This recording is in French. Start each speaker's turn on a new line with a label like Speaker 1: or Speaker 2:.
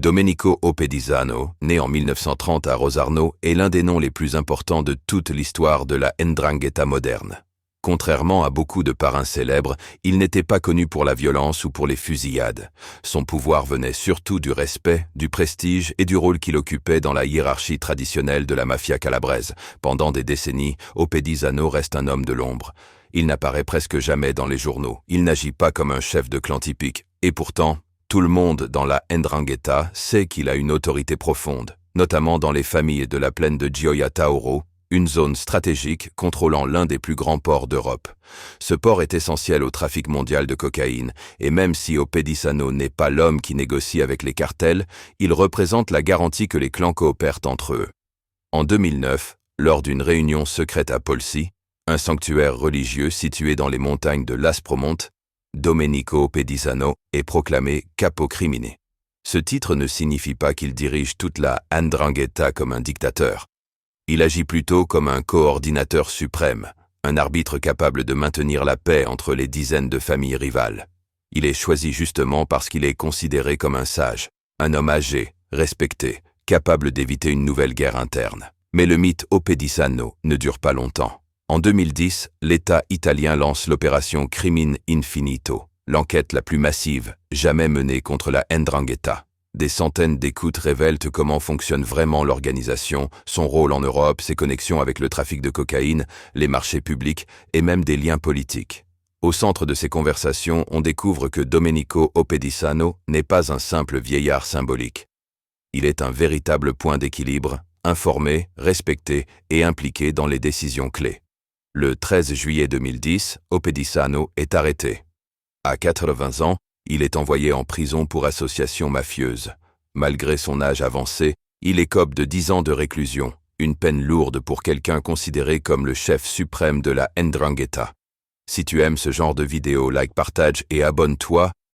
Speaker 1: Domenico Opedisano, né en 1930 à Rosarno, est l'un des noms les plus importants de toute l'histoire de la 'ndrangheta moderne. Contrairement à beaucoup de parrains célèbres, il n'était pas connu pour la violence ou pour les fusillades. Son pouvoir venait surtout du respect, du prestige et du rôle qu'il occupait dans la hiérarchie traditionnelle de la mafia calabraise. Pendant des décennies, Opedisano reste un homme de l'ombre. Il n'apparaît presque jamais dans les journaux. Il n'agit pas comme un chef de clan typique. Et pourtant, tout le monde dans la 'ndrangheta sait qu'il a une autorité profonde, notamment dans les familles de la plaine de Gioia Tauro, une zone stratégique contrôlant l'un des plus grands ports d'Europe. Ce port est essentiel au trafic mondial de cocaïne, et même si Opedisano n'est pas l'homme qui négocie avec les cartels, il représente la garantie que les clans coopèrent entre eux. En 2009, lors d'une réunion secrète à Polsi, un sanctuaire religieux situé dans les montagnes de l'Aspromonte, Domenico Opedisano est proclamé capo crimine. Ce titre ne signifie pas qu'il dirige toute la 'ndrangheta comme un dictateur. Il agit plutôt comme un coordinateur suprême, un arbitre capable de maintenir la paix entre les dizaines de familles rivales. Il est choisi justement parce qu'il est considéré comme un sage, un homme âgé, respecté, capable d'éviter une nouvelle guerre interne. Mais le mythe Opedisano ne dure pas longtemps. En 2010, l'État italien lance l'opération Crimine Infinito, l'enquête la plus massive jamais menée contre la 'ndrangheta. Des centaines d'écoutes révèlent comment fonctionne vraiment l'organisation, son rôle en Europe, ses connexions avec le trafic de cocaïne, les marchés publics et même des liens politiques. Au centre de ces conversations, on découvre que Domenico Opedisano n'est pas un simple vieillard symbolique. Il est un véritable point d'équilibre, informé, respecté et impliqué dans les décisions clés. Le 13 juillet 2010, Opedisano est arrêté. À 80 ans, il est envoyé en prison pour association mafieuse. Malgré son âge avancé, il écope de 10 ans de réclusion, une peine lourde pour quelqu'un considéré comme le chef suprême de la 'ndrangheta. Si tu aimes ce genre de vidéo, like, partage et abonne-toi